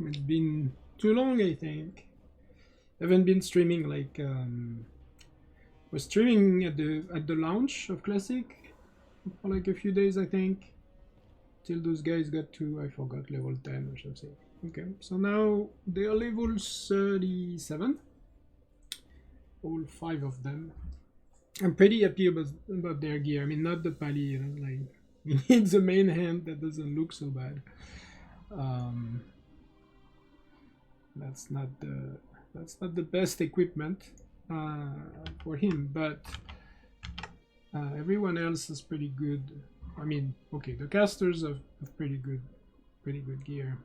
It's been too long, I think. I haven't been streaming like was streaming at the launch of Classic for like a few days, I think, till those guys got to, I forgot, level 10 or something. Okay, so now they are level 37, all 5 of them. I'm pretty happy about their gear. I mean, not the pally, you know, like we need the main hand that doesn't look so bad. Um, that's not the best equipment for him, but everyone else is pretty good. I mean, okay, the casters have pretty good gear.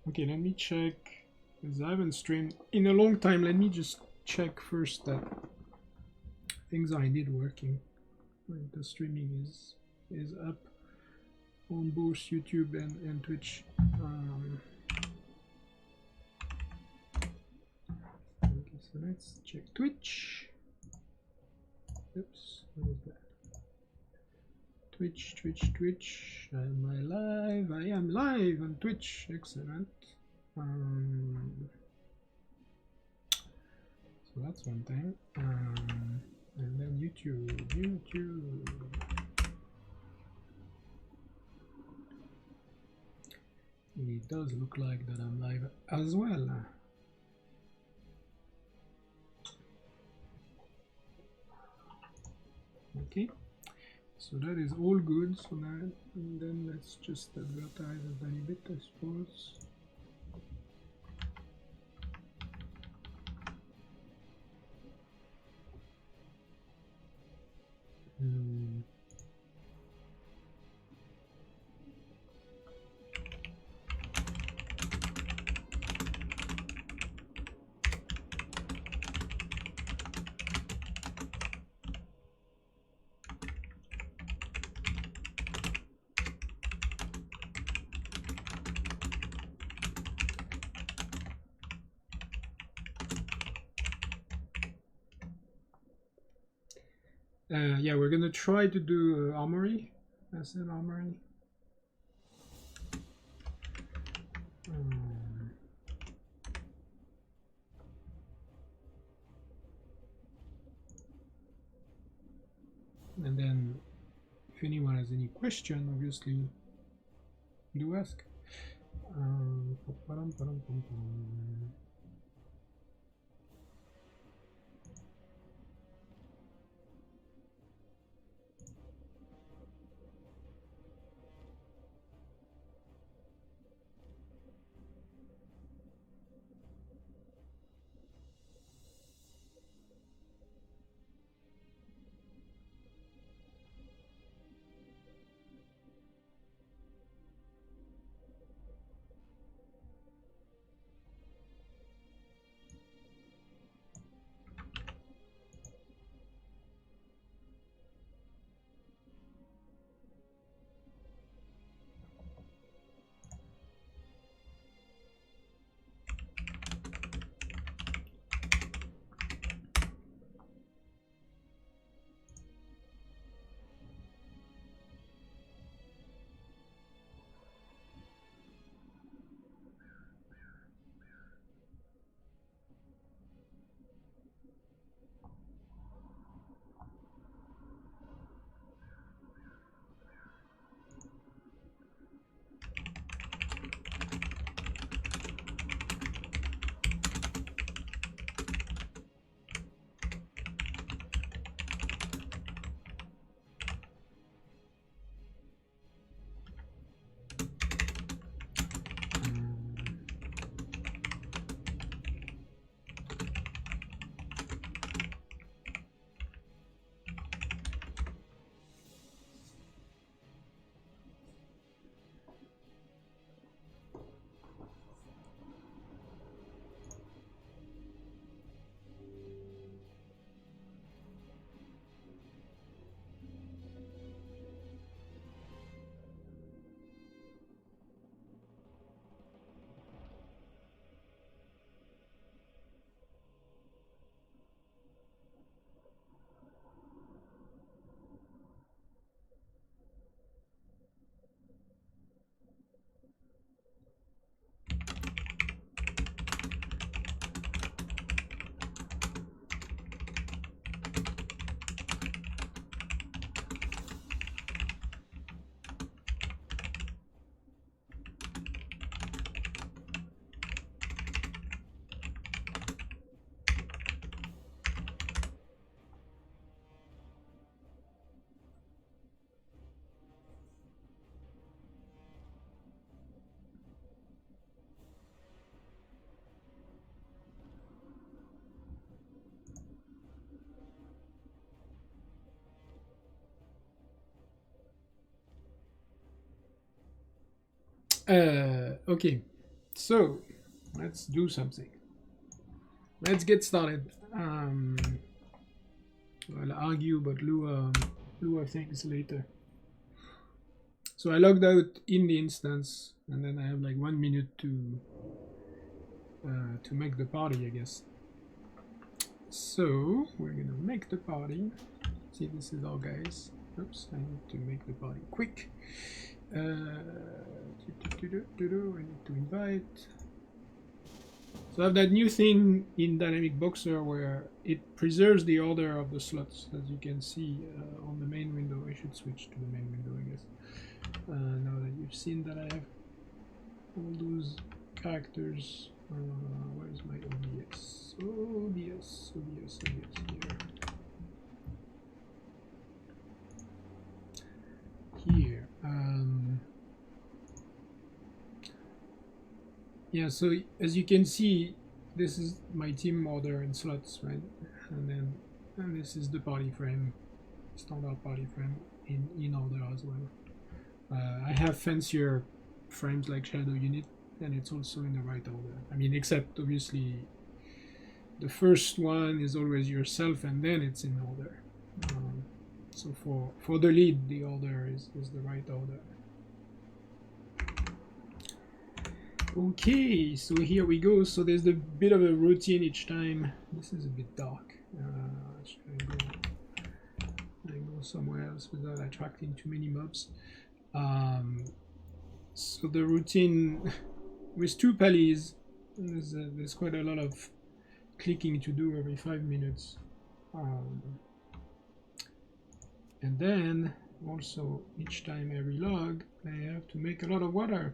Okay, let me check, because I haven't streamed in a long time. Let me just check first that things I did working. The streaming is up on both YouTube and Twitch. Okay, so let's check Twitch. Oops, what is that? Twitch. Am I live? I am live on Twitch. Excellent. So that's one thing. And then YouTube. It does look like that I'm live as well. Okay, so that is all good. So now, and then let's just advertise a tiny bit, I suppose. Yeah, we're gonna try to do armory. That's an armory. And then, if anyone has any question, obviously, do ask. Okay, so let's do something. Let's get started. I'll argue about Lua things later. So I logged out in the instance, and then I have like 1 minute to make the party, I guess. So we're gonna make the party. See, this is all, guys. Oops, I need to make the party quick. I need to invite. So I have that new thing in DynamicBoxer where it preserves the order of the slots, as you can see on the main window. I should switch to the main window, I guess. Now that you've seen that I have all those characters. Where's my OBS? OBS here. Yeah, so as you can see, this is my team order in slots, right? And this is the party frame, standard party frame in order as well. I have fancier frames like Shadow Unit, and it's also in the right order. I mean, except obviously the first one is always yourself, and then it's in order. So for the lead, the order is the right order. Okay, so here we go. So there's a bit of a routine each time. This is a bit dark. Should I go somewhere else without attracting too many mobs? So the routine with 2 pallies, there's quite a lot of clicking to do every 5 minutes. And then also each time I relog, I have to make a lot of water.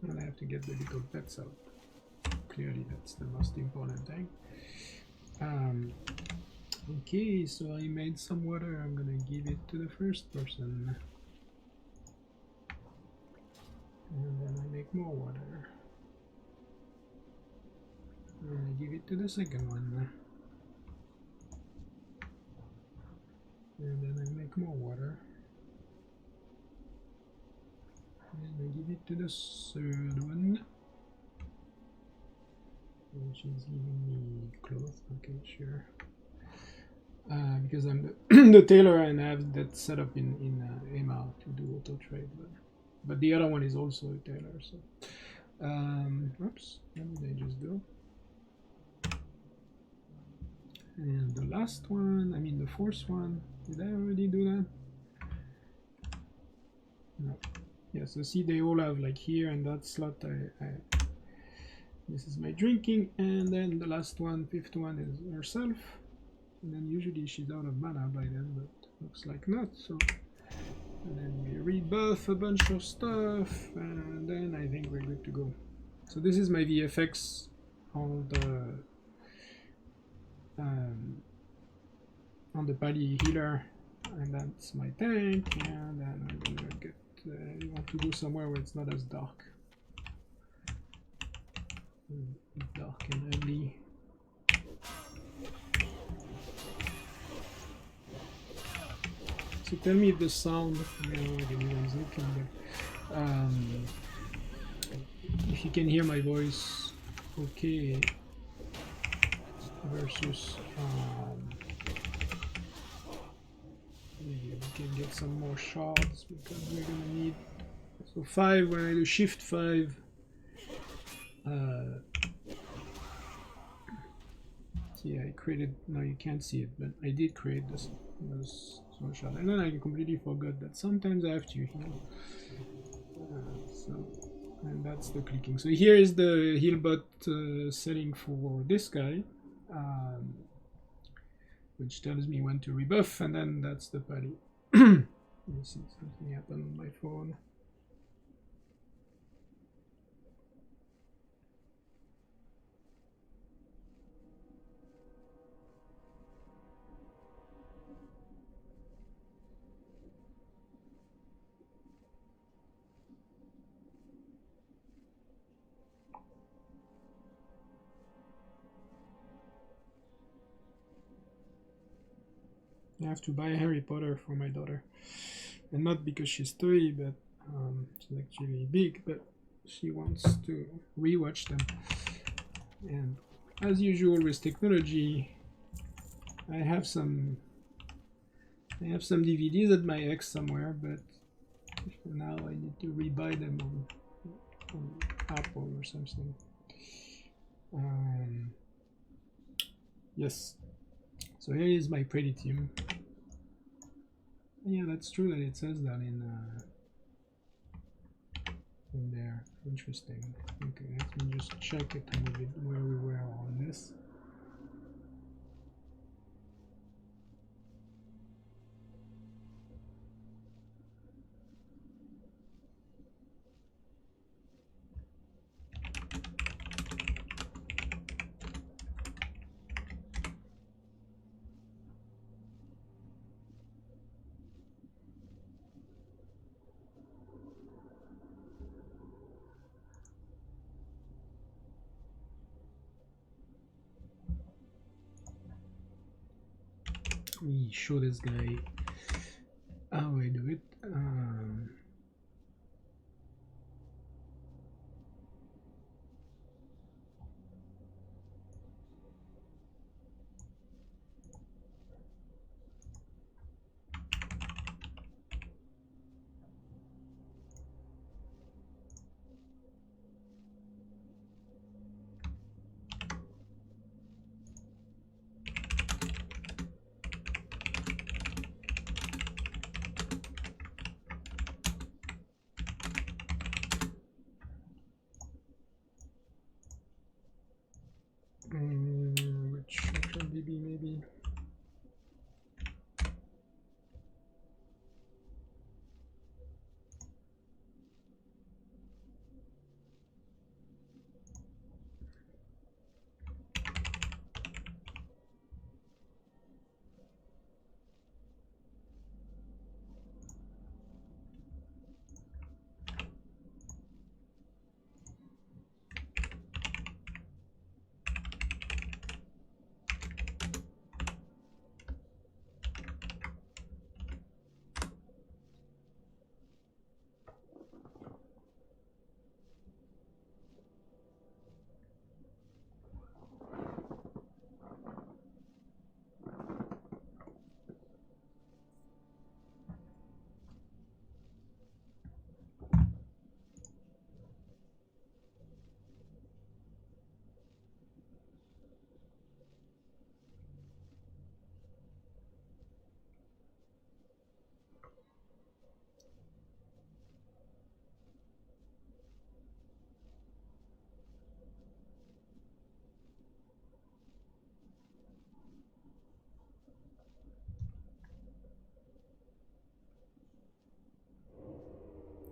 And I have to get the little pets out. Clearly, that's the most important thing. Okay, so I made some water. I'm gonna give it to the first person. And then I make more water. And I give it to the second one. And then I make more water. And I give it to the third one, which is giving me clothes. Okay, sure. Because I'm the tailor and I have that set up in EMA to do auto trade, but the other one is also a tailor. So, oops, what did I just do? And the last one, I mean the fourth one, did I already do that? No. Yeah, so see, they all have like here and that slot. This is my drinking, and then the last one, fifth one, is herself. And then usually she's out of mana by then, but looks like not. So, and then we rebuff a bunch of stuff, and then I think we're good to go. So this is my VFX on the pally healer, and that's my tank, and then I'm gonna get. You want to go somewhere where it's not as dark. Dark and ugly. So tell me if the sound, everyone's looking there. If you can hear my voice, okay. Versus, maybe we can get some more shards because we're gonna need. So 5 when I do shift 5. See, I created. No, you can't see it, but I did create this small shard, and then I completely forgot that sometimes I have to heal. And that's the clicking. So here is the heal bot setting for this guy, which tells me when to rebuff, and then that's the pally. Let me see, something happened on my phone. I have to buy Harry Potter for my daughter, and not because she's 3, but It's actually big, but she wants to rewatch them. And as usual with technology, I have some DVDs at my ex somewhere, but now I need to rebuy them on Apple or something. Yes. So here is my pretty team. Yeah, that's true that it says that in there. Interesting. Okay, let me just check a tiny bit where we were on this. Let me show this guy how I do it. Which option maybe?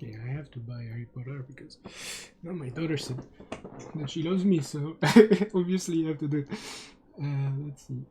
Yeah, I have to buy Harry Potter because now my daughter said that she loves me, so obviously I have to do it. Let's see.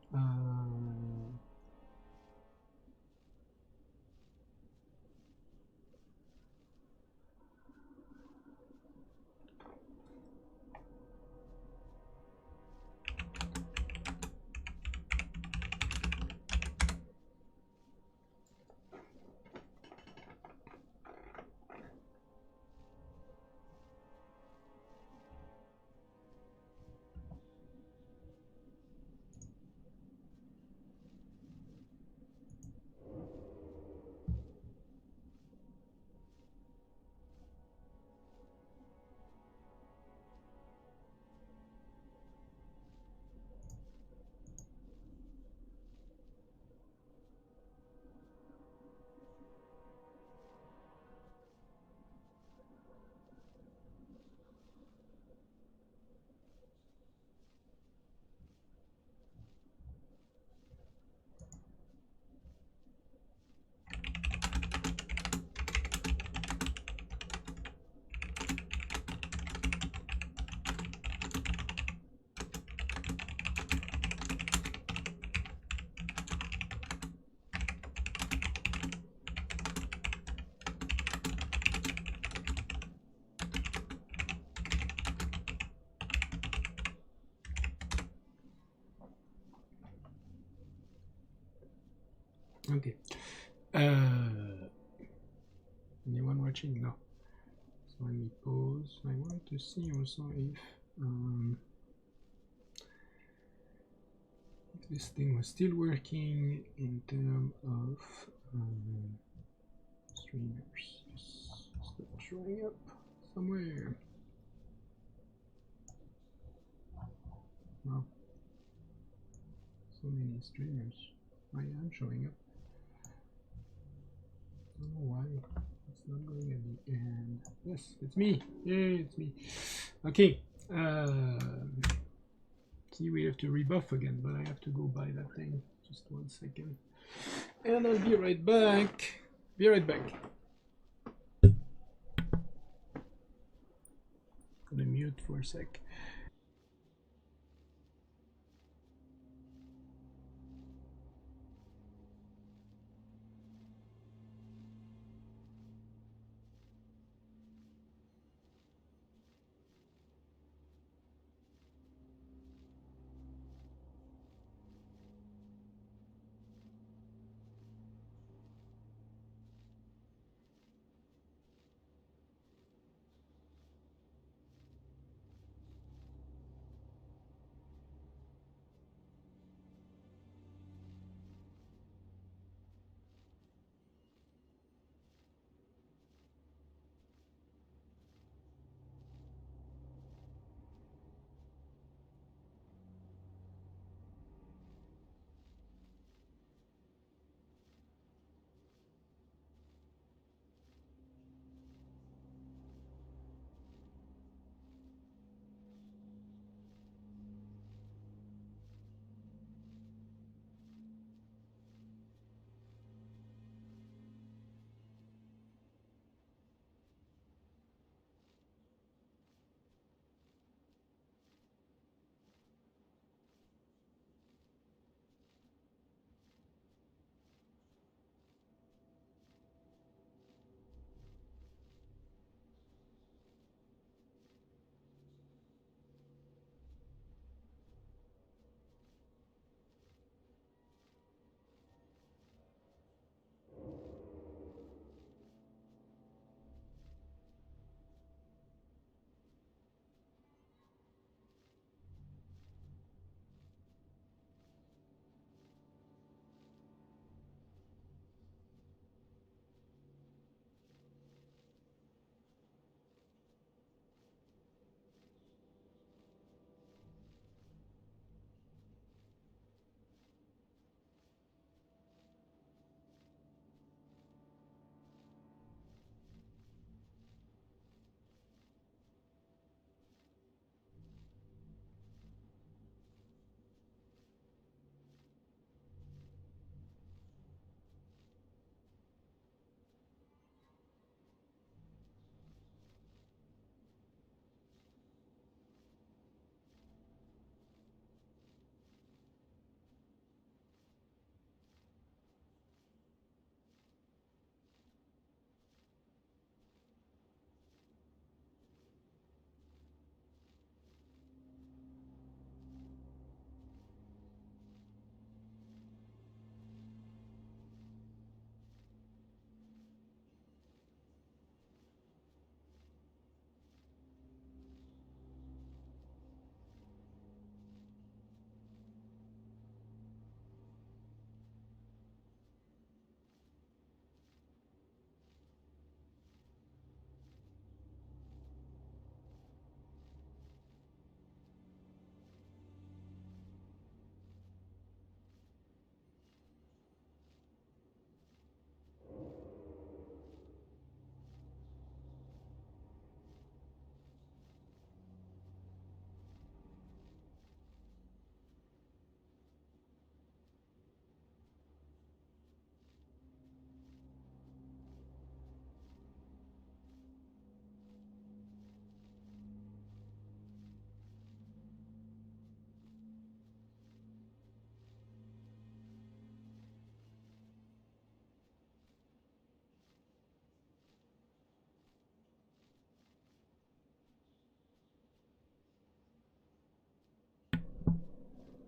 Okay. Anyone watching? No. So let me pause. I want to see also if this thing was still working in terms of streamers. Just stop showing up somewhere. Wow. So many streamers. I am showing up. I don't know why it's not going at the end. Yes, it's me. Yay, it's me. Okay. See, we have to rebuff again, but I have to go buy that thing. Just 1 second. And I'll be right back. Be right back. Gonna mute for a sec.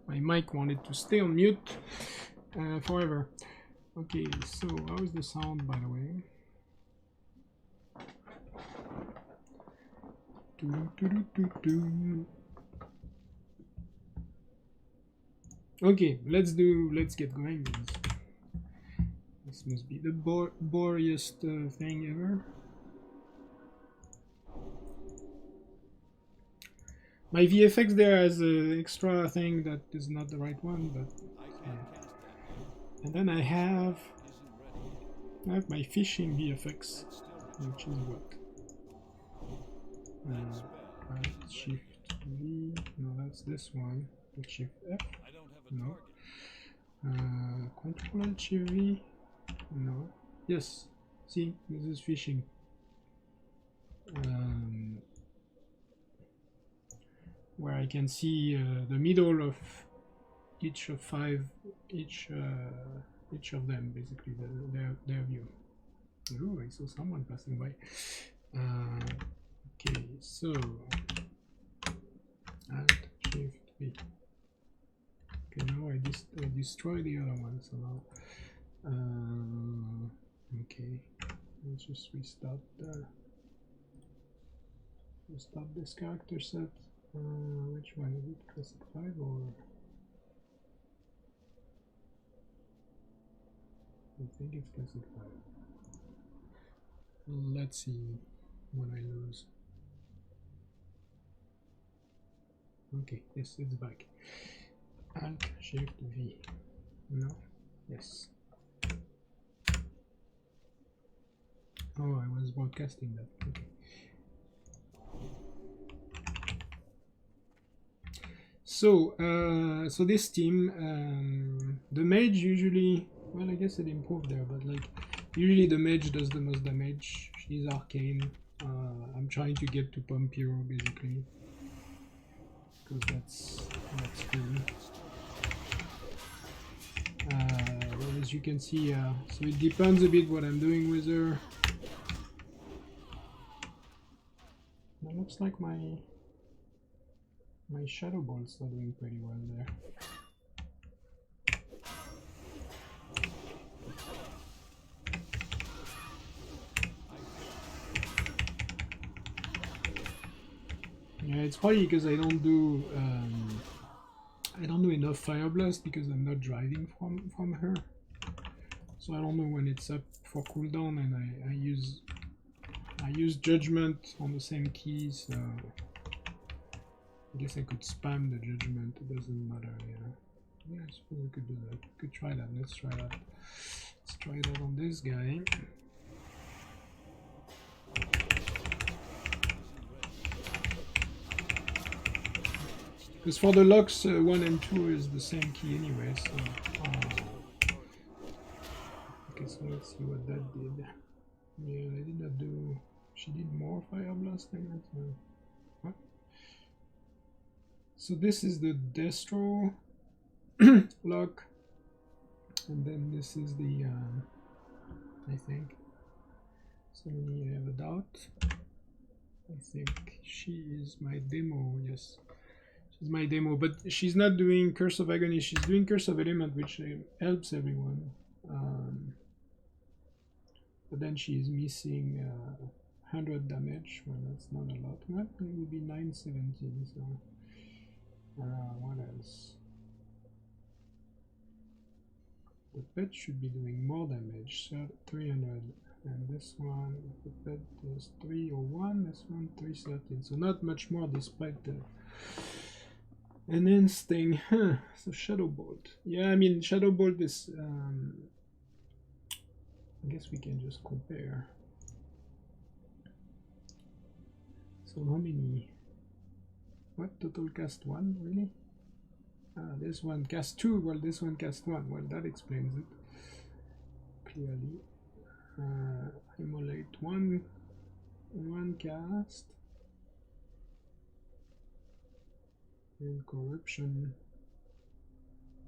My mic wanted to stay on mute forever. Okay, so how is the sound, by the way? Okay, let's get going. This must be the boriest thing ever. My VFX there has an extra thing that is not the right one, but and then I have my fishing VFX, which is what? Shift V. No, that's this one. Shift F. No. Control Shift V. No. Yes. See, this is fishing. Where I can see the middle of each of each of them, basically their view. Oh, I saw someone passing by. Okay, so Alt Shift V. Okay, now I destroy the other one. So now, okay, let's just restart this character set. Which one is it? Classic 5 or? I think it's Classic 5. Let's see what I lose. Okay, yes, it's back. Alt Shift V. No? Yes. Oh, I was broadcasting that. Okay. So, so this team, the mage usually, well, I guess it improved there, but like, usually the mage does the most damage. She's arcane. I'm trying to get to Pump Hero, basically, because that's cool. Well, as you can see, so it depends a bit what I'm doing with her. It looks like my shadow bolts are doing pretty well there. Yeah, it's funny because I don't do enough Fire Blast because I'm not driving from her. So I don't know when it's up for cooldown, and I use Judgment on the same key, so I guess I could spam the Judgment, it doesn't matter, yeah, I suppose we could do that. We could try that, let's try that. Let's try that on this guy. Because for the locks, 1 and 2 is the same key anyway, so... okay, so let's see what that did. Yeah, I did not do... She did more Fire Blast than that, so... What? So this is the Destro lock, and then this is the, I think, suddenly I have a doubt. I think she is my demo, yes. She's my demo, but she's not doing Curse of Agony, she's doing Curse of Element, which helps everyone. But then she is missing 100 damage, well that's not a lot. What? It would be 917, so... what else? The pet should be doing more damage, so 300, and this one, the pet is 301, this one 313, so not much more despite the... And then Sting, so Shadow Bolt. Yeah, I mean, Shadow Bolt is... I guess we can just compare. So how many... What, total cast 1, really? This one cast 2, well this one cast 1, well that explains it clearly. Immolate one cast, and Corruption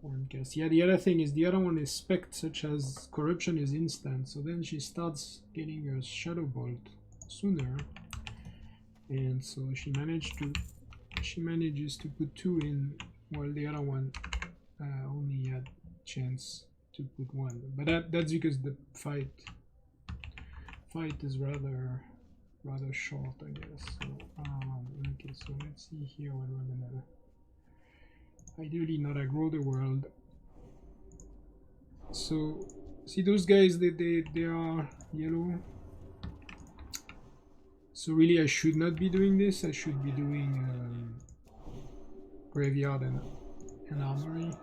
1 cast. Yeah, the other thing is the other one is spec, such as Corruption is instant, so then she starts getting her Shadow Bolt sooner, and so she manages to put 2 in, while the other one only had chance to put 1. But that's because the fight is rather short, I guess. So So let's see here what we're gonna ideally not aggro the world. So see those guys, they are yellow. So really I should not be doing this. I should be doing graveyard and armory.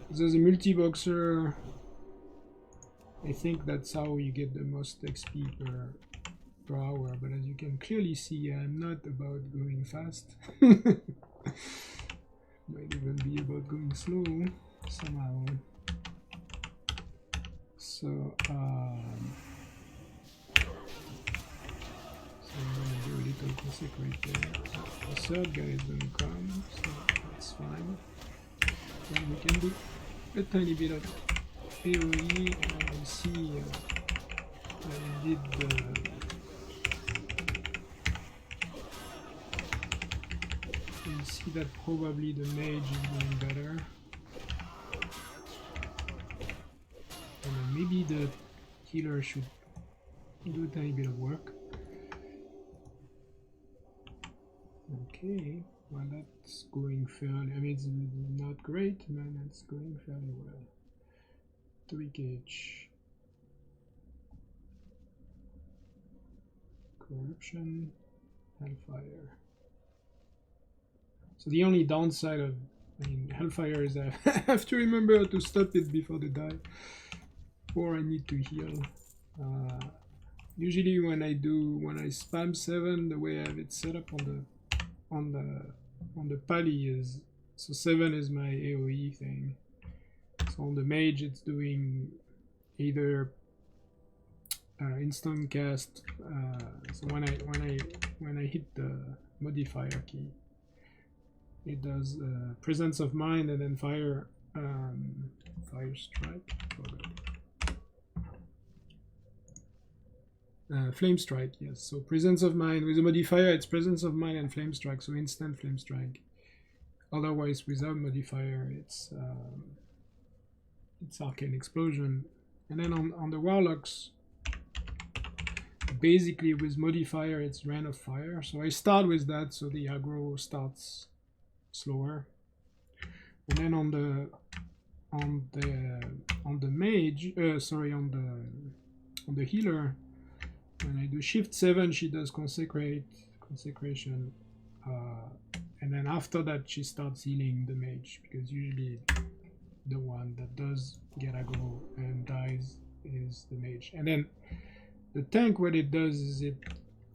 There's a multi-boxer. I think that's how you get the most XP per hour, but as you can clearly see, I'm not about going fast. Might even be about going slow somehow. So I'm gonna do a little consecrate there. The third guy is gonna come, so that's fine. Then we can do a tiny bit of AoE, and I see I did you see that probably the mage is doing better. And then maybe the healer should do a tiny bit of work. Okay, well that's going fairly, I mean it's not great, man, it's going fairly well. 3 gauge. Corruption, Hellfire. So the only downside of, I mean, Hellfire is I have to remember how to stop it before they die, or I need to heal. Usually when I spam 7, the way I have it set up on the pally is, so 7 is my AoE thing. So on the mage it's doing either instant cast. So when I hit the modifier key, it does presence of mind and then fire strike. Flame strike, yes. So presence of mind with a modifier, it's presence of mind and flame strike. So instant flame strike. Otherwise, without modifier, it's arcane explosion. And then on the warlocks, basically with modifier, it's rain of fire. So I start with that, so the aggro starts slower. And then on the mage, sorry, on the healer, when I do shift 7, she does consecration, and then after that she starts healing the mage, because usually the one that does get aggro and dies is the mage. And then the tank, what it does is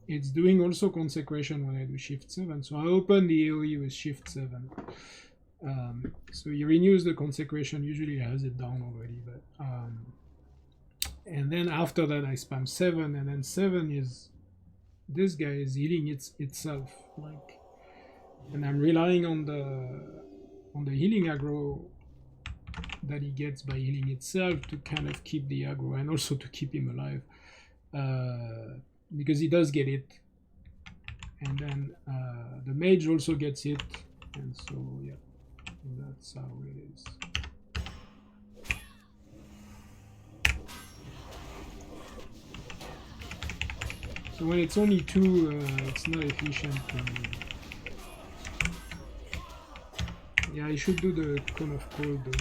it's doing also consecration when I do shift 7. So I open the AoE with shift 7. So he renews the consecration, usually has it down already, but and then after that I spam 7, and then 7 is, this guy is healing itself, like, and I'm relying on the healing aggro that he gets by healing itself to kind of keep the aggro and also to keep him alive, because he does get it, and then the mage also gets hit, and so yeah, that's how it is. So when it's only 2, it's not efficient. Yeah, I should do the cone of cold though.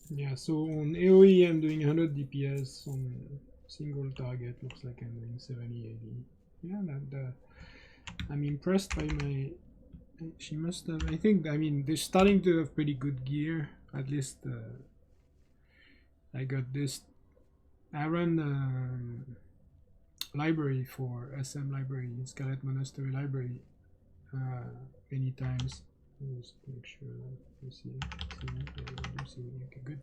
Yeah, so on AoE I'm doing 100 DPS, on single target looks like I'm doing 70, 80. Yeah, I'm impressed by my, she must have, I think, I mean, they're starting to have pretty good gear, at least I got this, I run library for SM library, Scarlet Monastery library, many times. Just make sure that you see it. Okay, good.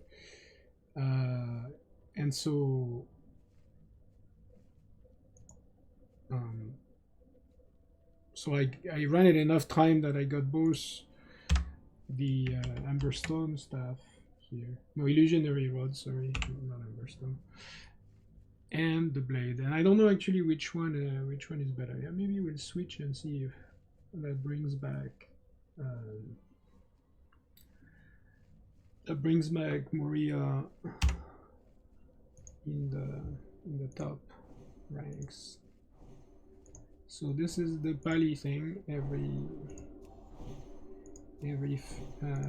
And so so I ran it enough time that I got both the Amberstone staff here, no, illusionary rod, sorry, not Amberstone, and the blade. And I don't know actually which one is better. Yeah, maybe we'll switch and see if that brings back that brings back Moria in the top ranks. So this is the pally thing. Every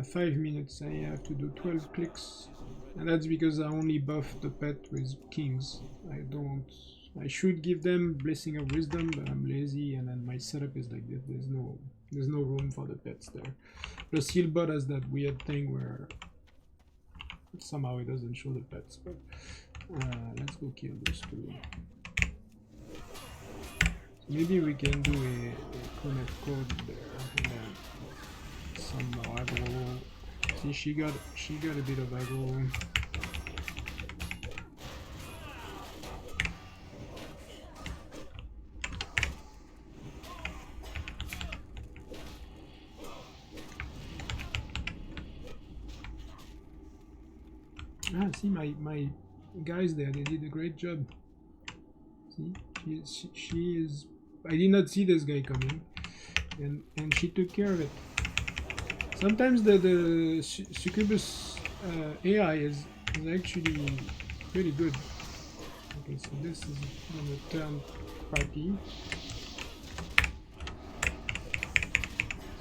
5 minutes I have to do 12 clicks, and that's because I only buff the pet with kings. I should give them Blessing of Wisdom, but I'm lazy, and then my setup is like this. There's no room for the pets there. Plus Healbot has that weird thing where somehow it doesn't show the pets. But let's go kill those two. So maybe we can do a connect code there, and then some more aggro. See, she got a bit of aggro. See, my guys there, they did a great job. See, she is. I did not see this guy coming, and she took care of it. Sometimes the Succubus AI is actually pretty good. Okay, so this is gonna turn party.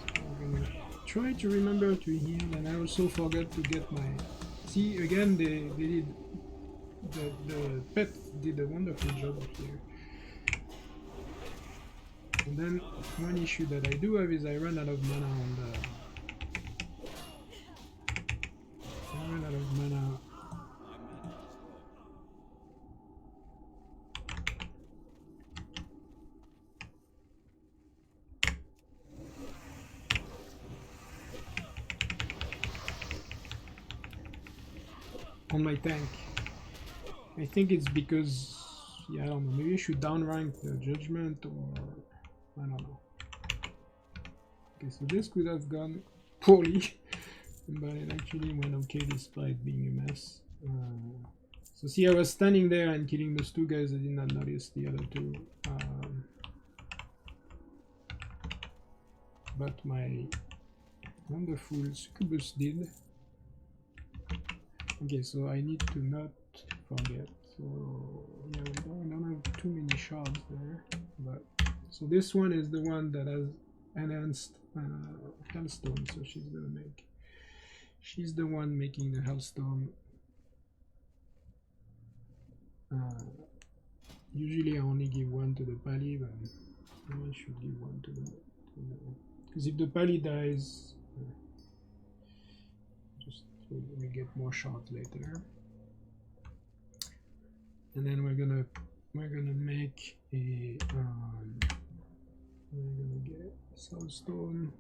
So I'm gonna try to remember to heal, and I also forgot to get my. See, again, they did the pet did a wonderful job here. And then one issue that I do have is I run out of mana on the. I run out of mana. On my tank. I think it's because, yeah, I don't know, maybe I should downrank the judgment, or I don't know. Okay, so this could have gone poorly, but it actually went okay despite being a mess. So see, I was standing there and killing those two guys. I did not notice the other two. But my wonderful Succubus did. Okay, so I need to not forget. So yeah, we don't have too many shards there. But so this one is the one that has enhanced Hellstone. So she's the one making the Hellstone. Usually I only give one to the pally, but I should give one to the because if the pally dies, we get more shots later. And then we're gonna make a we're gonna get soulstone.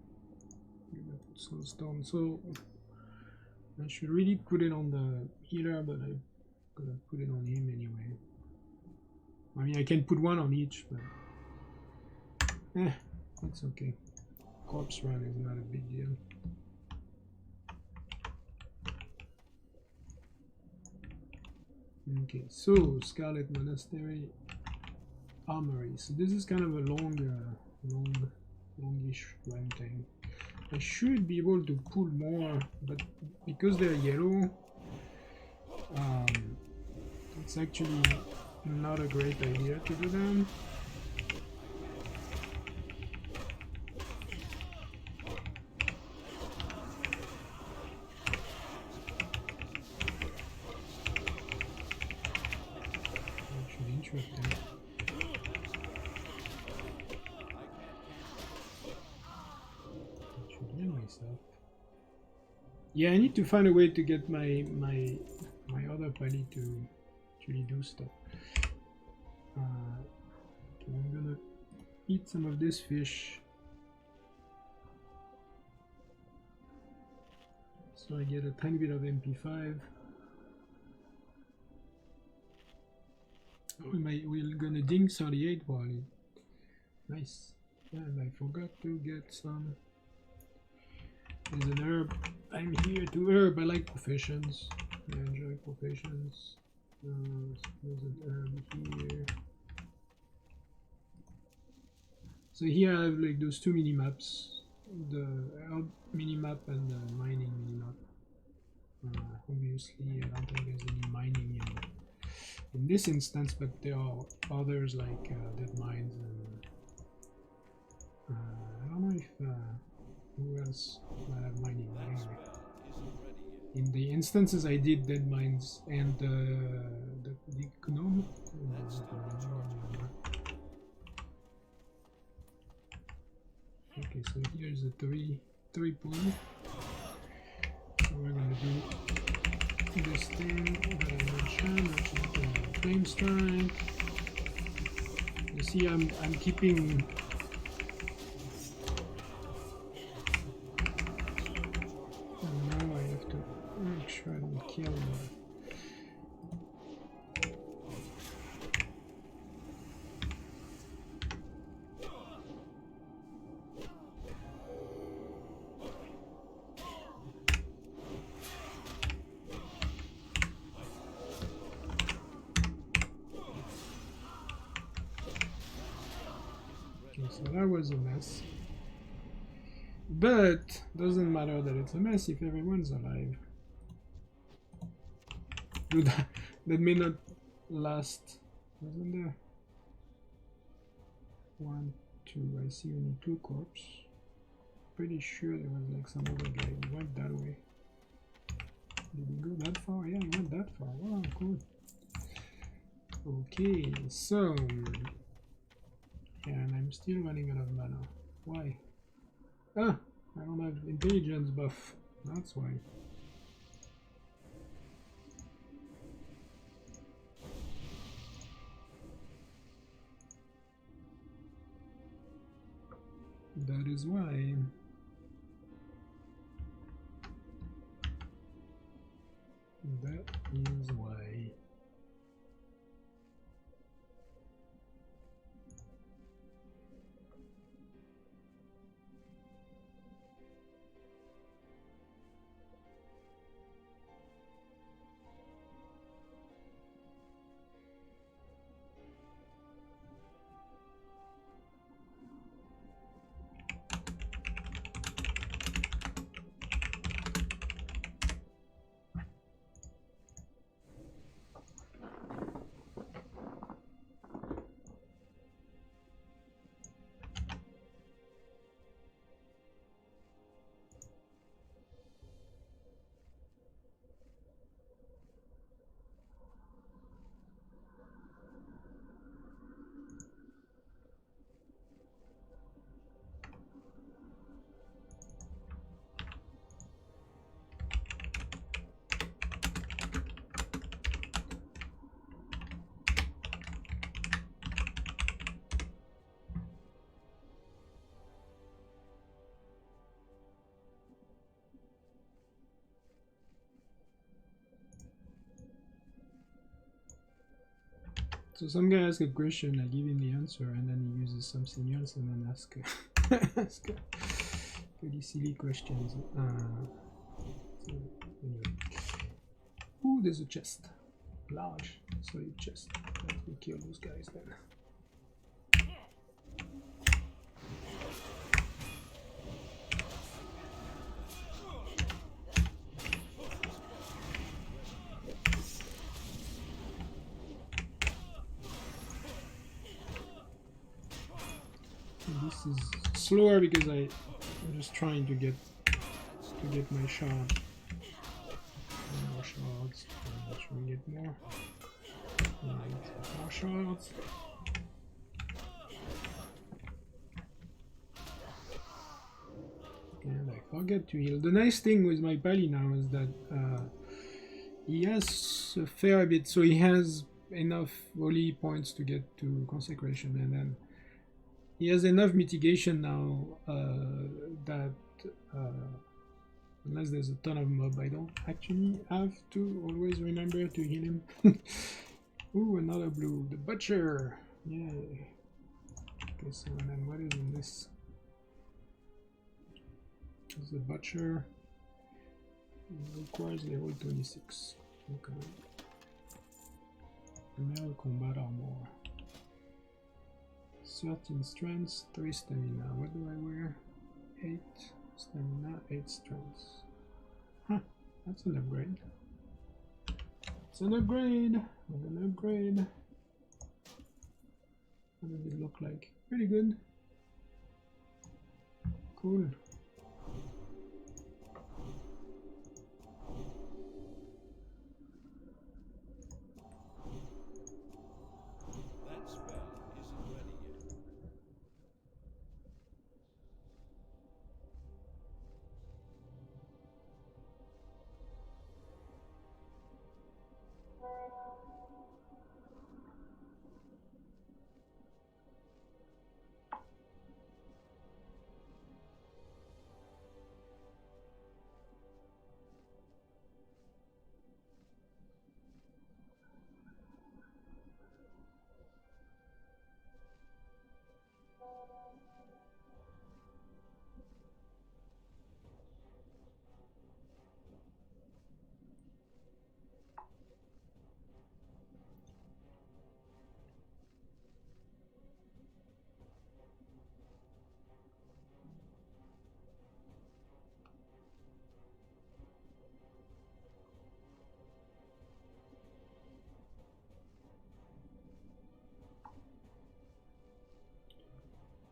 Soulstone. So I should really put it on the healer, but I'm gonna put it on him anyway. I mean, I can put one on each, but that's okay. Corpse run is not a big deal. Okay, so Scarlet Monastery Armory. So this is kind of a longish run thing. I should be able to pull more, but because they're yellow, it's actually not a great idea to do them. Yeah, I need to find a way to get my other pally to actually do stuff. Okay, I'm gonna eat some of this fish, so I get a tiny bit of MP5. Oh, we're gonna ding 38 while it. Nice. And I forgot to get some. There's an herb. I'm here to herb. I like professions. I enjoy professions. There's an herb here. So here I have like those two mini maps, the herb mini map and the mining mini map. Obviously, I don't think there's any mining in this instance, but there are others like dead mines and I don't know if who else might have mining. Anyway, in the instances I did dead mines and the gnome. Okay, so here's the three pool. So we're gonna do this thing that I mentioned, which is the flame strike. You see, I'm keeping. And now I have to make sure I don't kill them. So that was a mess, but doesn't matter that it's a mess if everyone's alive. Dude, that may not last. Wasn't there? 1, 2. I see only 2 corpses. Pretty sure there was like some other guy who went that way. Did he go that far? Yeah, he went that far. Wow, cool. Okay, so. Yeah, and I'm still running out of mana. Why? Ah! I don't have intelligence buff. That's why. That is why. That is why. So some guy asks a question, I give him the answer, and then he uses something else and then ask pretty silly questions. So anyway. Ooh, there's a chest. Large, solid chest. Let's go kill those guys then. This is slower because I'm just trying to get my shard. More shards. Should we get more? More shards. And I forget to heal. The nice thing with my pally now is that he has a fair bit, so he has enough holy points to get to consecration, and then he has enough mitigation now that unless there's a ton of mob, I don't actually have to always remember to heal him. Ooh, another blue. The Butcher! Yay. Okay, so then what is in this? This is the Butcher. It requires level 26. Okay. Metal combat armor. 13 strength, 3 stamina. What do I wear? 8 stamina, 8 strength. Huh, that's an upgrade. It's an upgrade. We're gonna upgrade. What does it look like? Pretty good. Cool.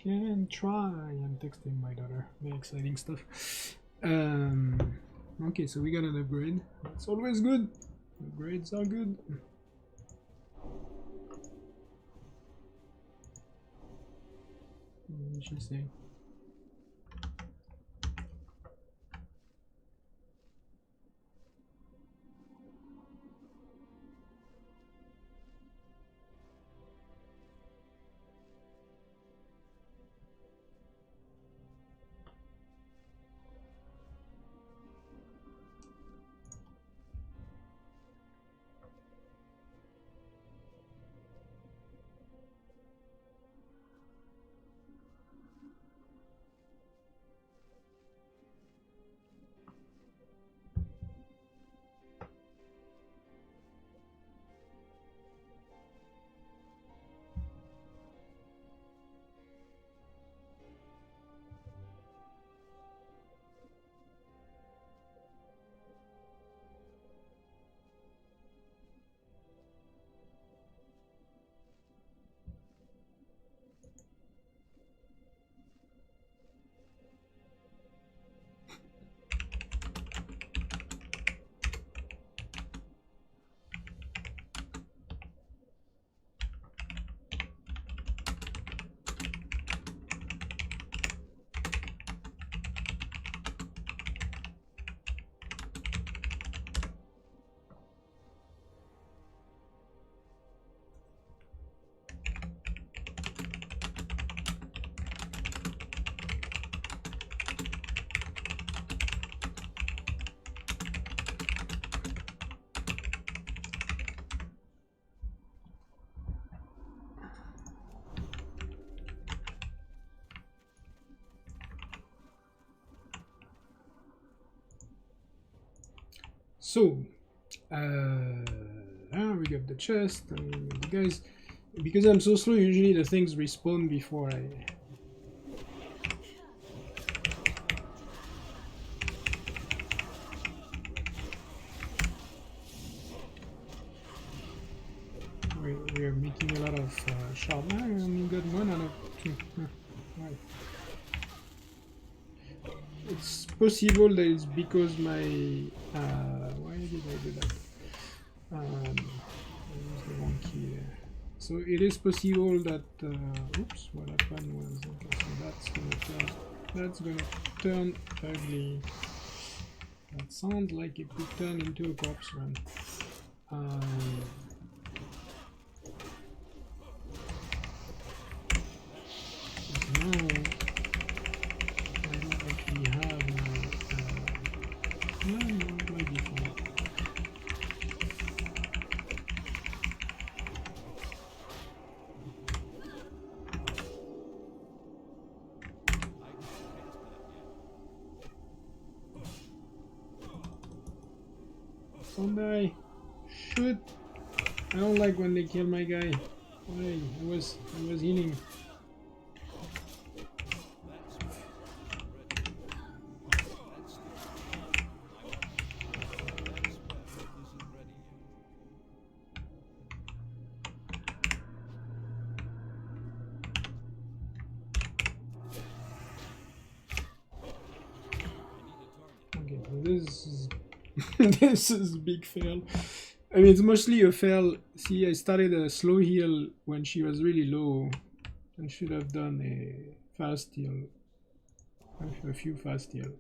Can try. I'm texting my daughter. Very exciting stuff. Okay, so we got an upgrade. That's always good. Upgrades are good. What did she say? So, we got the chest, and the guys, because I'm so slow, usually the things respawn before I... We are making a lot of sharp. I only got 1 out of 2. Right. It's possible that it's because my... why did I do that? I used the wrong key there. So it is possible that... oops, what happened was... Okay, so that's gonna turn ugly. That sounds like it could turn into a corpse run. Now, I don't actually have my default. Don't die. Shoot. I don't like when they kill my guy. Why? I was healing. this is this is big fail. I mean, it's mostly a fail. See, I started a slow heal when she was really low. I should have done a fast heal, a few fast heal,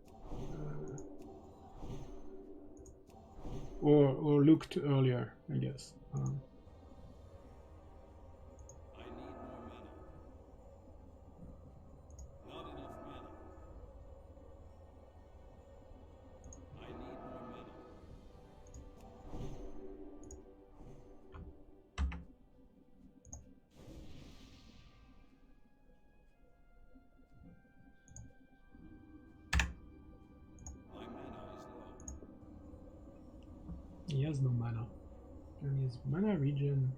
or looked earlier, I guess. He has no mana. And his mana regen.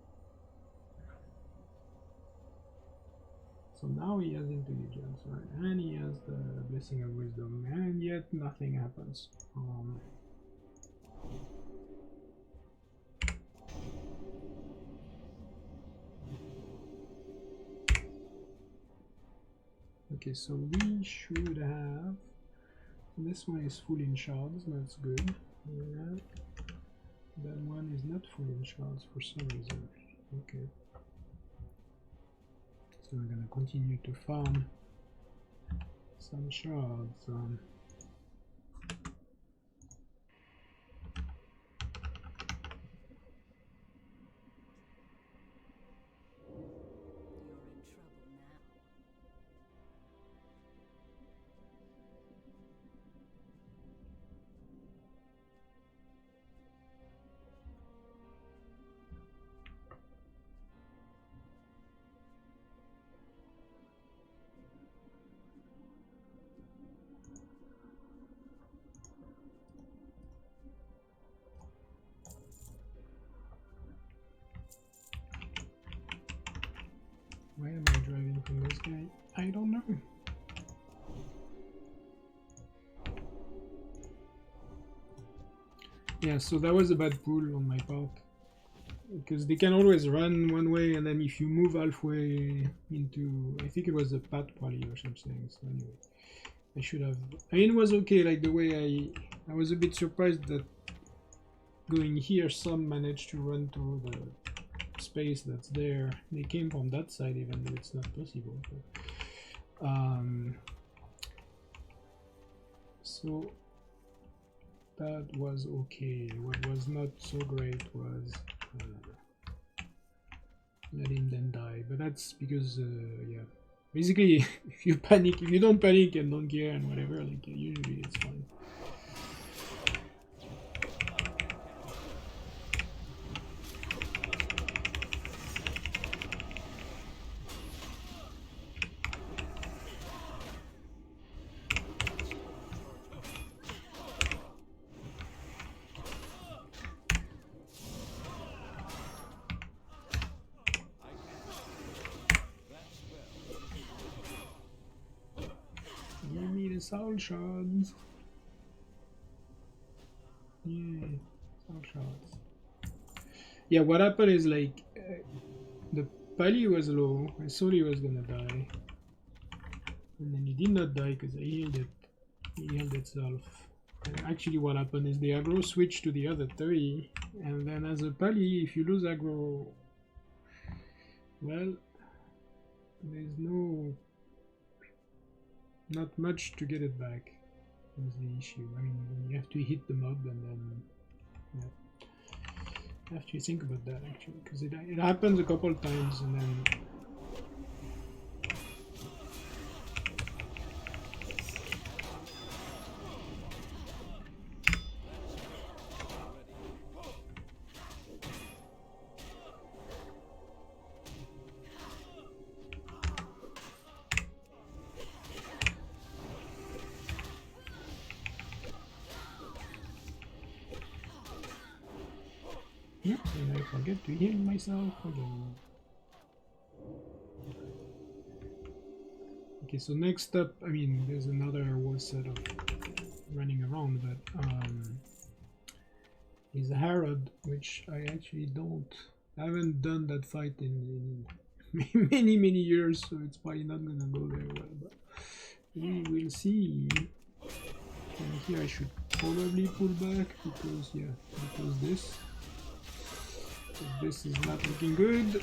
So now he has intelligence, right? And he has the blessing of wisdom, and yet nothing happens. Okay, so we should have. This one is full in shards, that's good. Yeah. That one is not full in shards for some reason. Okay. So we're gonna continue to farm some shards. Why am I driving from this guy? I don't know. Yeah, so that was a bad pull on my part. Because they can always run one way, and then if you move halfway into... I think it was a path probably or something. So anyway, I should have... I mean, it was okay, like the way I was a bit surprised that going here, some managed to run to the space that's there. They came from that side even though it's not possible. But, so that was okay. What was not so great was letting them die, but that's because yeah, basically if you panic, if you don't panic and don't care and whatever, like usually it's fine. Soul shards. Yeah, soul shards. Yeah, what happened is like the pally was low. I thought he was gonna die, and then he did not die because I healed it. He healed itself. And actually, what happened is the aggro switched to the other 30, and then as a pally, if you lose aggro, well, there's not much to get it back. Is the issue. I mean, you have to hit the mob, and then yeah, you have to think about that actually, because it happens a couple times, and then and I forget to heal myself again. Okay, so next up, I mean, there's another whole set of running around, but is Harrod, which I actually I haven't done that fight in many years, so it's probably not gonna go very well, but we will see. And here I should probably pull back because this is not looking good.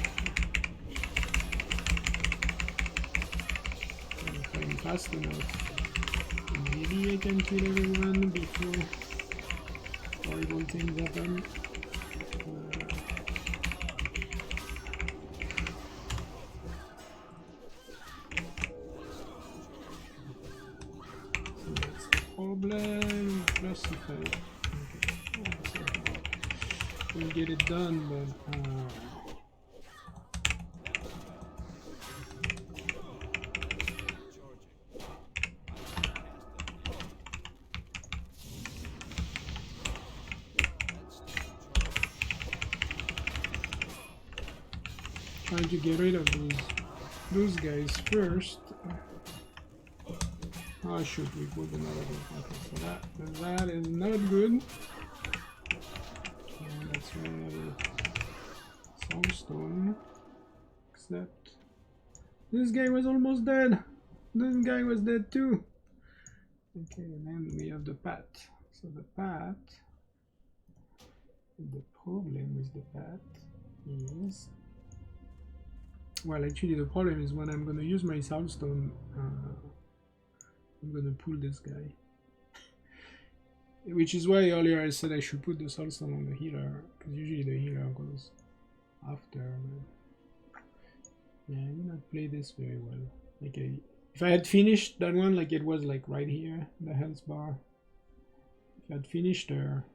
If I'm fast enough, maybe I can kill everyone before horrible things happen. So that's the problem. Plus if I will get it done, but trying to get rid of those guys first. Oh shoot, we put another one. Okay, so that is not good. And that's why soulstone. Except this guy was almost dead. This guy was dead too. Okay, and then we have the path. So the path. The problem with the path is, well, actually the problem is when I'm gonna use my soulstone, I'm gonna pull this guy. Which is why earlier I said I should put the soulstone on the healer, because usually the healer goes after. Yeah, I did not play this very well. Like if I had finished that one, like it was like right here, the health bar. If I had finished her,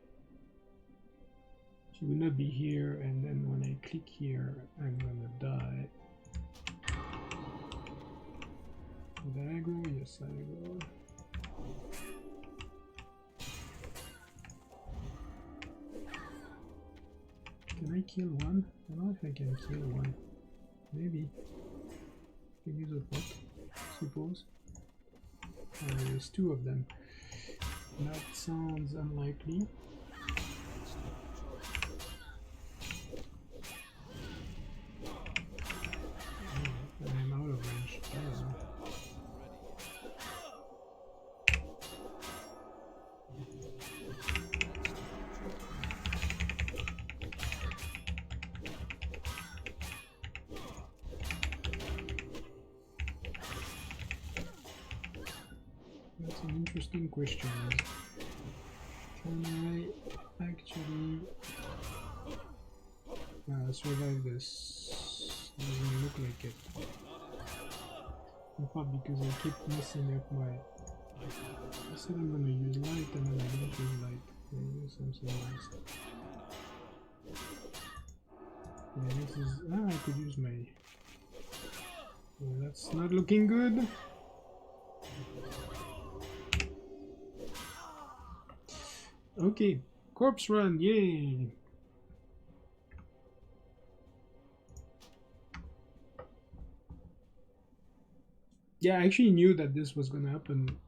she would not be here, and then when I click here, I'm gonna die. Did I go? Yes, I go. Can I kill one? I don't know if I can kill one. Maybe. I can use a pot, suppose. There's two of them. That sounds unlikely. I'm out of range. That's an interesting question. Can I actually survive this? Doesn't look like it. In part because I keep messing up my... I said I'm gonna use light and then I don't use light. I use something else. Yeah, this is... I could use my... Yeah, that's not looking good. Okay, corpse run, yay! Yeah, I actually knew that this was gonna happen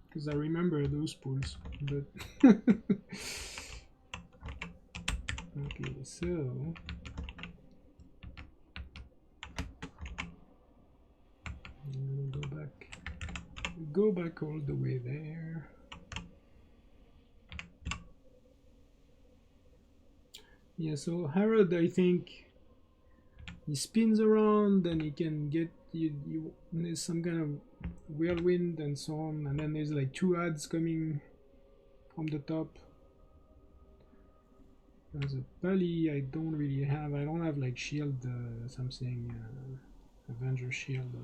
because I remember those pools, but okay, so I'm gonna go back all the way there. Yeah, so Harrod, I think he spins around and he can get there's some kind of whirlwind and so on, and then there's like two ads coming from the top. There's a pally I don't really have. I don't have like shield something, Avenger shield,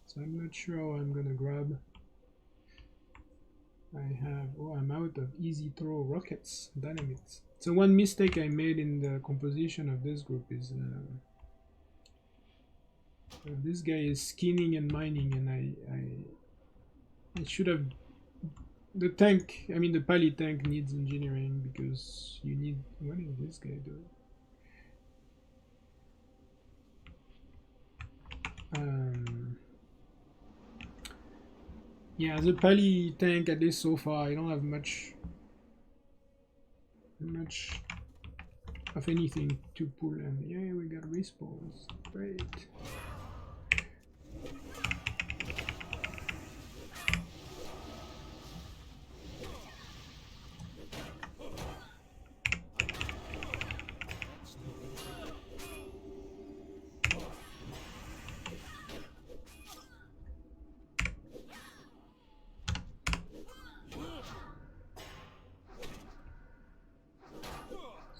so I'm not sure how I'm gonna grab. I'm out of easy throw rockets, dynamites. So one mistake I made in the composition of this group is this guy is skinning and mining, and I should have the tank. I mean the pally tank needs engineering because you need. What is this guy doing? Yeah, the pally tank, at least so far, I don't have much of anything to pull, and yeah, we got respawns. Great.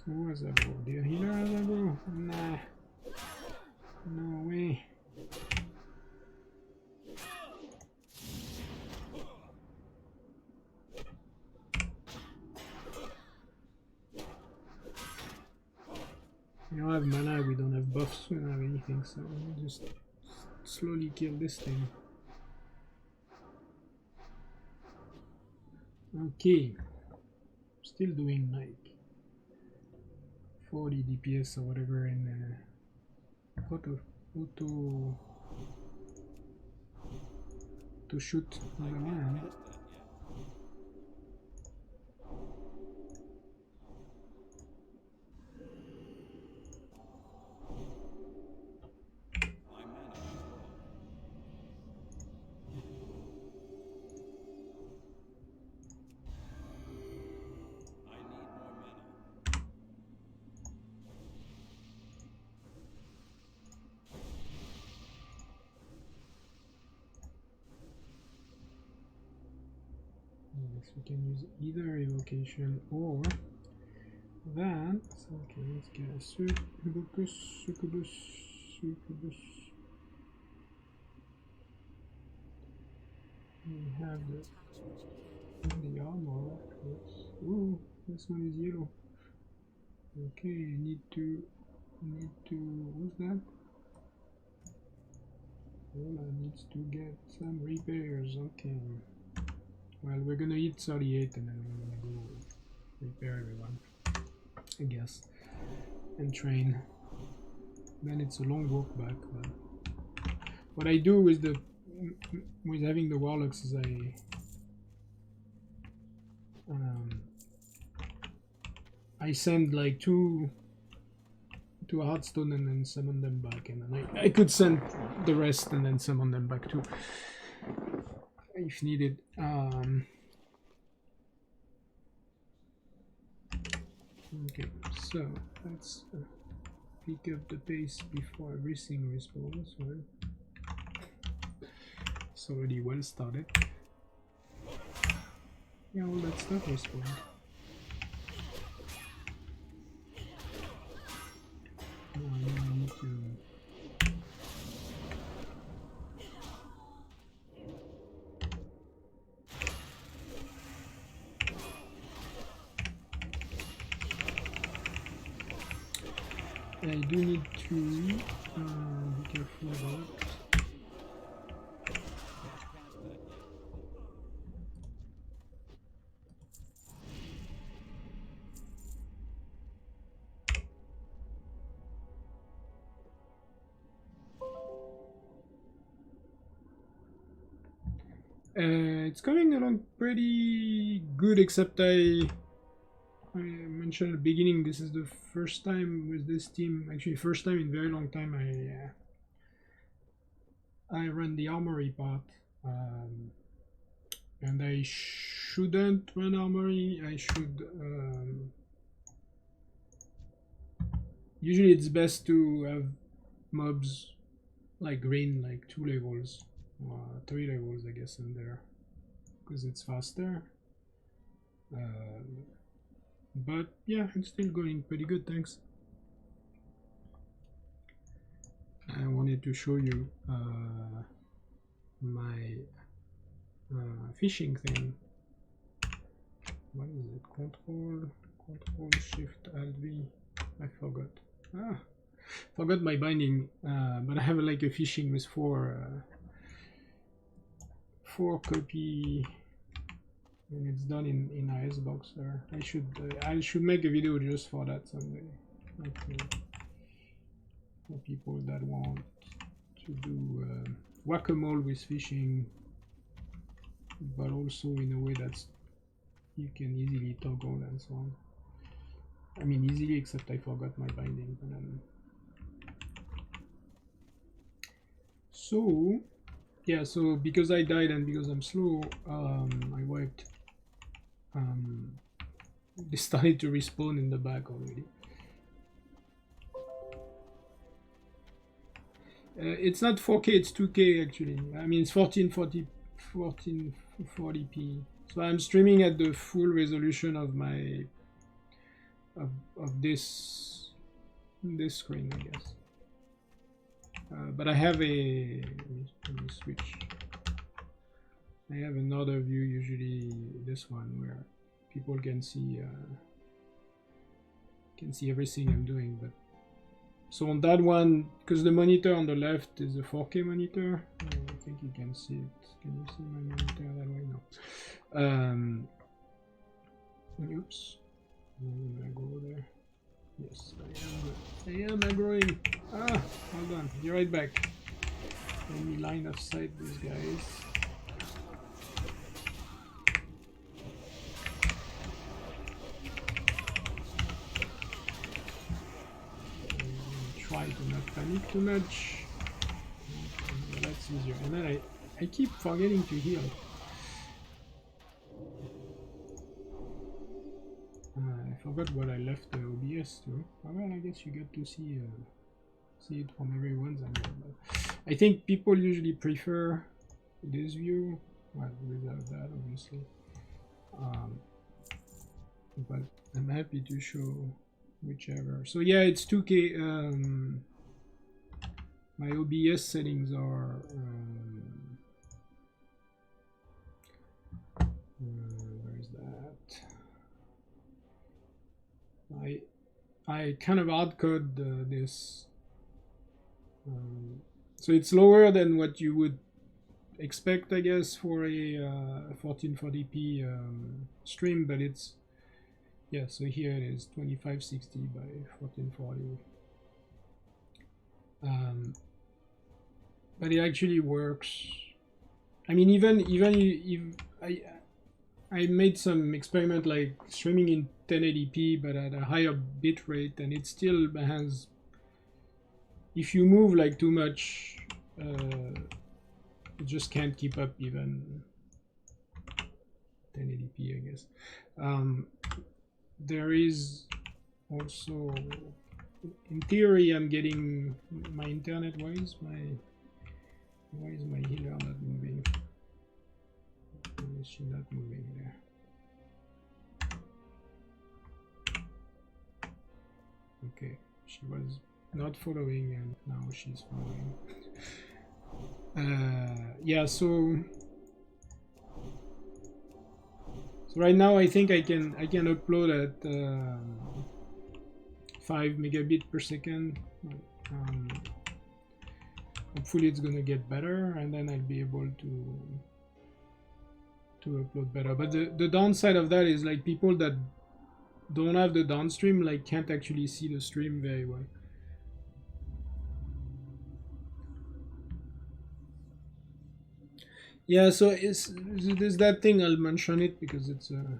Who has a bow? The healer has a bow? Nah. No way. We don't have mana, we don't have buffs, we don't have anything, so we'll just slowly kill this thing. Okay. Still doing like 40 DPS or whatever in auto to shoot on the man. We can use either evocation or that. So, okay, let's get a succubus. We have the armor. Ooh, this one is yellow. Okay, need to. What's that? Well, I needs to get some repairs. Okay. Well, we're gonna eat 38 and then we're gonna go repair everyone, I guess, and train. Then it's a long walk back. But what I do with having the warlocks is I send like two Hearthstone and then summon them back, and then I could send the rest and then summon them back too, if needed. Okay, so let's pick up the pace before everything respawns. Well, it's already well started. Yeah, all that stuff respawned. Now I need to. I do need to be careful about it's coming along pretty good, except I mentioned at the beginning, this is the first time with this team, actually first time in a very long time I run the armory part, and I shouldn't run armory. I should usually it's best to have mobs like green, like 2 levels, 3 levels I guess in there, because it's faster. But yeah, it's still going pretty good, thanks. I wanted to show you my fishing thing. What is it? Control Shift Alt V. I forgot. Forgot my binding. But I have like a fishing with 4 copy. And it's done in DynamicBoxer. I should make a video just for that someday. Okay. For people that want to do whack-a-mole with fishing, but also in a way that's you can easily toggle and so on. I mean easily, except I forgot my binding. So yeah, so because I died and because I'm slow, I wiped. They started to respawn in the back already. It's not 4K, it's 2K actually. I mean it's 1440p. So I'm streaming at the full resolution of my of this screen, I guess. But I have a let me switch. I have another view, usually this one, where people can see everything I'm doing. But so on that one, because the monitor on the left is a 4K monitor, I think you can see it. Can you see my monitor that way? No. Oops. I'm gonna go there. Yes, I am aggroing. Ah, hold on. Be right back. Let me line of sight these guys. Try to not panic too much. That's easier. And then I keep forgetting to heal. I forgot what I left the OBS to. Oh, well, I guess you get to see it from everyone's angle. But I think people usually prefer this view. Well, without that, obviously. But I'm happy to show whichever. So yeah, it's 2K. My OBS settings are where is that? I kind of hard code this, so it's lower than what you would expect, I guess, for a 1440p stream, but it's so here it is 2560 by 1440. But it actually works. I mean, even if I made some experiment like streaming in 1080p but at a higher bit rate, and it still has, if you move like too much, it just can't keep up even 1080p, I guess. There is also, in theory, I'm getting my internet. Why is my healer not moving? Why is she not moving there? Okay, she was not following and now she's following. Yeah, so right now I think I can upload at 5 megabit per second. Hopefully it's gonna get better, and then I'll be able to upload better. But the downside of that is like people that don't have the downstream like can't actually see the stream very well. Yeah, so there's that thing. I'll mention it because it's a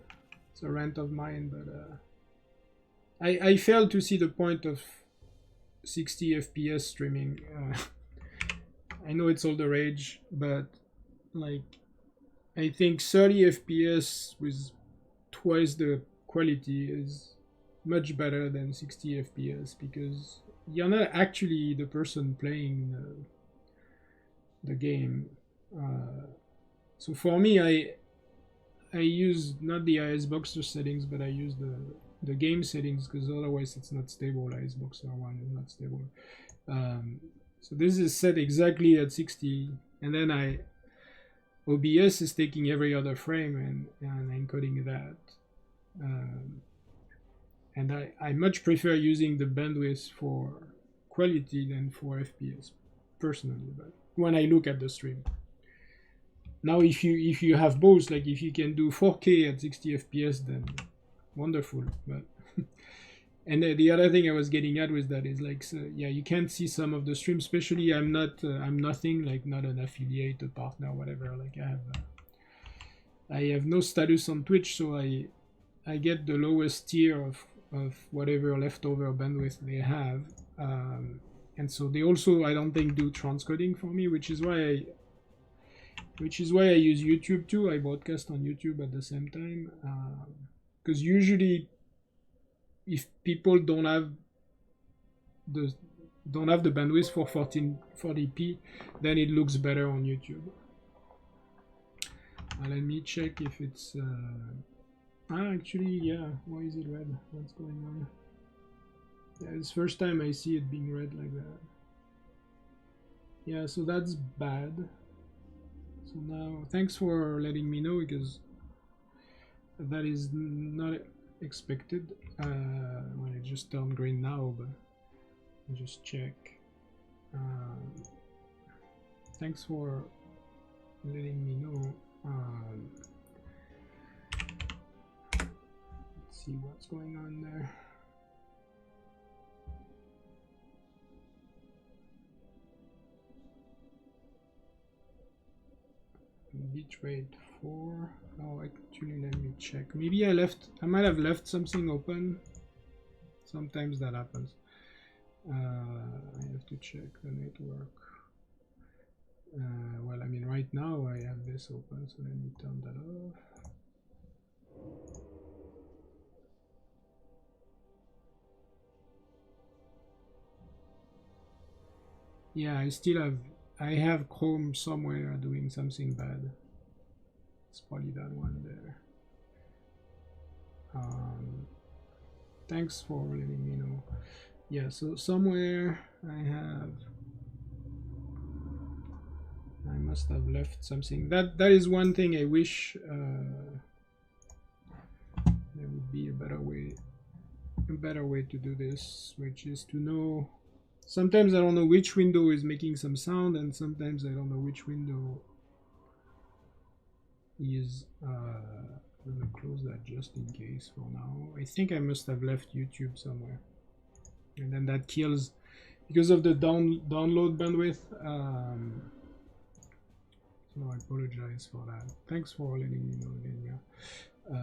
rant of mine, but I fail to see the point of 60 FPS streaming. I know it's all the rage, but like I think 30 FPS with twice the quality is much better than 60 FPS, because you're not actually the person playing the game. So for me, I use not the DynamicBoxer settings, but I use the game settings, because otherwise it's not stable. DynamicBoxer 1 is not stable. So this is set exactly at 60, and then OBS is taking every other frame and encoding that. And I much prefer using the bandwidth for quality than for FPS, personally, but when I look at the stream. Now if you have both, like if you can do 4K at 60 FPS, then wonderful. But and the other thing I was getting at with that is like, so, yeah, you can't see some of the stream, especially I'm nothing, like not an affiliate, a partner, whatever. Like I have no status on Twitch, so I get the lowest tier of whatever leftover bandwidth they have, and so they also, I don't think, do transcoding for me, which is why I use YouTube too. I broadcast on YouTube at the same time, because usually if people don't have the bandwidth for 1440p, then it looks better on YouTube. Let me check if it's Ah, actually, yeah. Why is it red? What's going on? Yeah, it's first time I see it being red like that. Yeah, so that's bad. So now, thanks for letting me know, because that is not expected. Well, it just turned green now, but I'll just check. Thanks for letting me know. Let's see what's going on there. Bitrate 4. Oh, actually, let me check. Maybe I might have left something open. Sometimes that happens. I have to check the network. Well, I mean, right now I have this open, so let me turn that off. Yeah, I have Chrome somewhere doing something bad. It's probably that one there. Thanks for letting me know. Yeah, so somewhere I must have left something. That is one thing I wish there would be a better way to do this, which is to know. Sometimes I don't know which window is making some sound, and sometimes I don't know which window is. I'm gonna close that just in case for now. I think I must have left YouTube somewhere, and then that kills because of the download bandwidth. So I apologize for that. Thanks for letting me know again. Yeah. I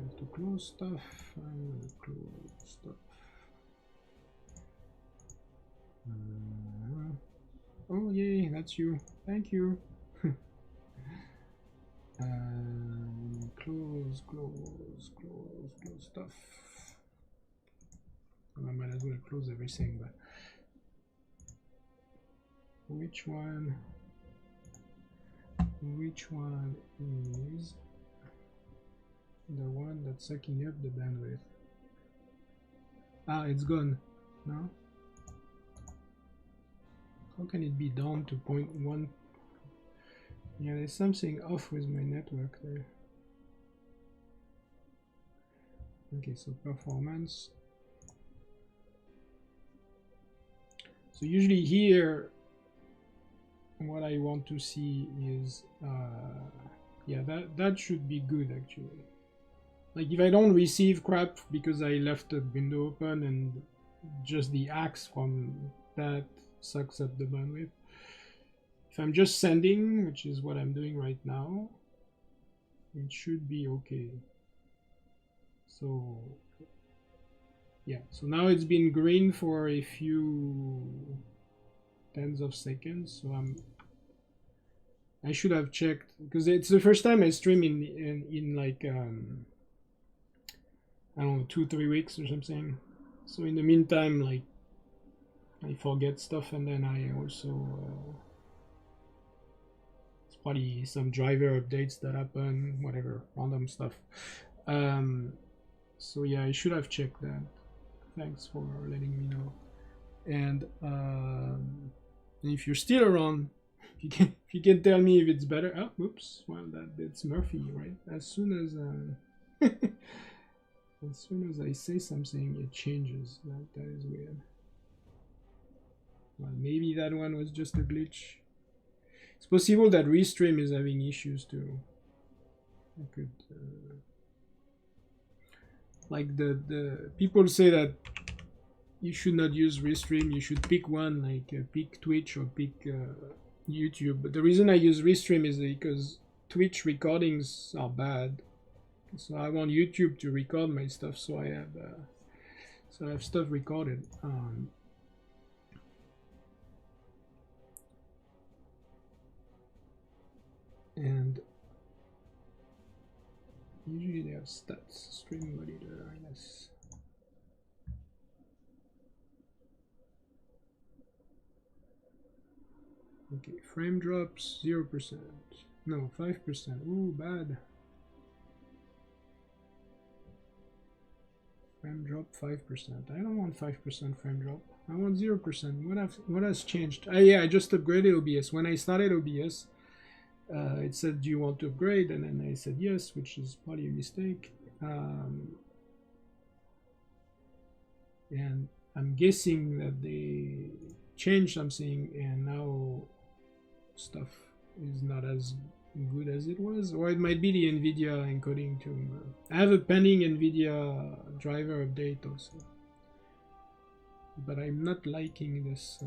have to close stuff. I'm gonna close stuff. Oh yay, that's you. Thank you. Close stuff. I might as well close everything, but which one is the one that's sucking up the bandwidth? Ah, it's gone. No? How can it be down to 0.1? Yeah, there's something off with my network there. Okay, so performance. So usually here, what I want to see is, yeah, that should be good actually. Like if I don't receive crap because I left the window open and just the axe from that sucks up the bandwidth. If I'm just sending, which is what I'm doing right now, it should be okay. So yeah, so now it's been green for a few tens of seconds. So I should have checked, because it's the first time I stream in like I don't know, 2-3 weeks or something. So in the meantime, like I forget stuff, and then I also it's probably some driver updates that happen, whatever, random stuff. So yeah, I should have checked that. Thanks for letting me know. And if you're still around, if you can tell me if it's better. Oh, oops. Well, that's Murphy, right? As soon as as soon as I say something, it changes. That is weird. Well, maybe that one was just a glitch. It's possible that Restream is having issues too. I could like the people say that you should not use Restream. You should pick one, like pick Twitch or pick YouTube. But the reason I use Restream is because Twitch recordings are bad. So I want YouTube to record my stuff, so I have stuff recorded. And usually they have stats, stream monitor, I guess. Okay, frame drops 0%. No, 5%. Ooh, bad. Frame drop 5%. I don't want 5% frame drop. I want 0%. What has changed? Yeah, I just upgraded OBS. When I started OBS, it said, do you want to upgrade? And then I said yes, which is probably a mistake. And I'm guessing that they changed something and now stuff is not as good as it was, or it might be the NVIDIA encoding too. I have a pending NVIDIA driver update also, but I'm not liking this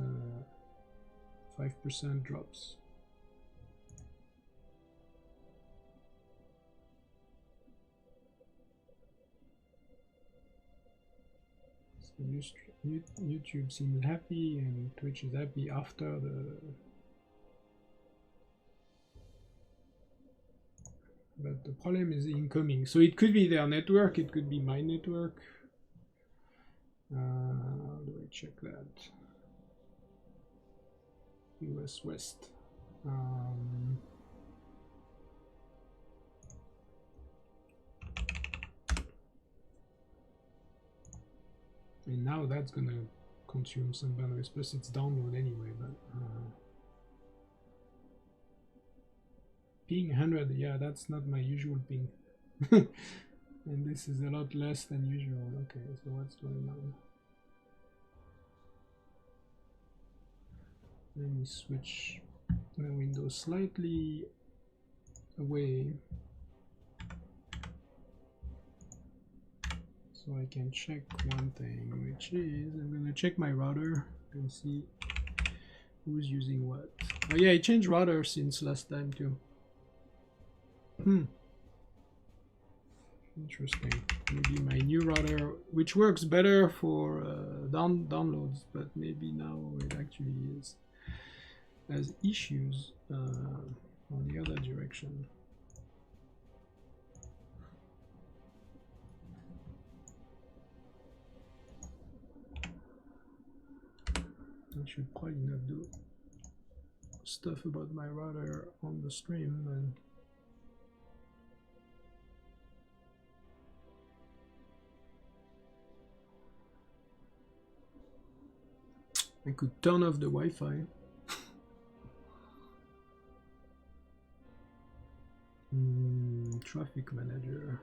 5% drops. So YouTube seems happy and Twitch is happy after the... But the problem is incoming. So it could be their network, it could be my network. How do I check that? US West. And now that's gonna consume some bandwidth, plus it's download anyway, but ping 100, yeah, that's not my usual ping. And this is a lot less than usual. Okay, so what's going on? Let me switch the window slightly away so I can check one thing, which is I'm gonna check my router and see who's using what. Oh yeah, I changed router since last time too. Interesting. Maybe my new router, which works better for downloads, but maybe now it actually has issues on the other direction. I should probably not do stuff about my router on the stream then. I could turn off the Wi-Fi. Traffic manager.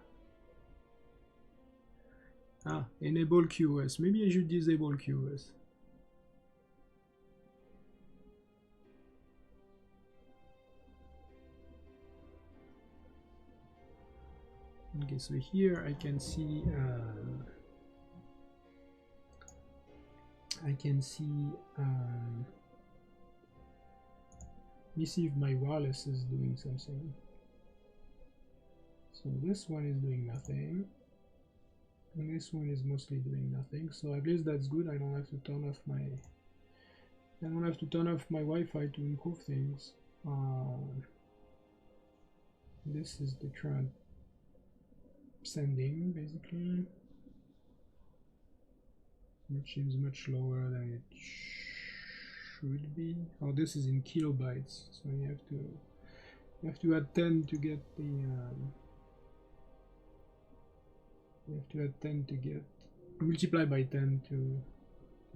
Ah, enable QoS. Maybe I should disable QoS. Okay, so here I can see let me see if my wireless is doing something. So this one is doing nothing, and this one is mostly doing nothing. So at least that's good. I don't have to turn off my Wi-Fi to improve things. This is the current sending, basically, which is much lower than it should be. Oh, this is in kilobytes, so you have to add 10 to get the multiply by 10 to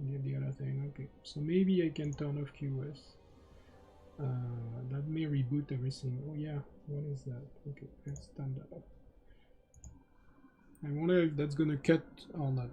get the other thing. Okay, so maybe I can turn off QoS. That may reboot everything. Oh yeah, what is that? Okay, let's turn that off. I wonder if that's gonna cut or not.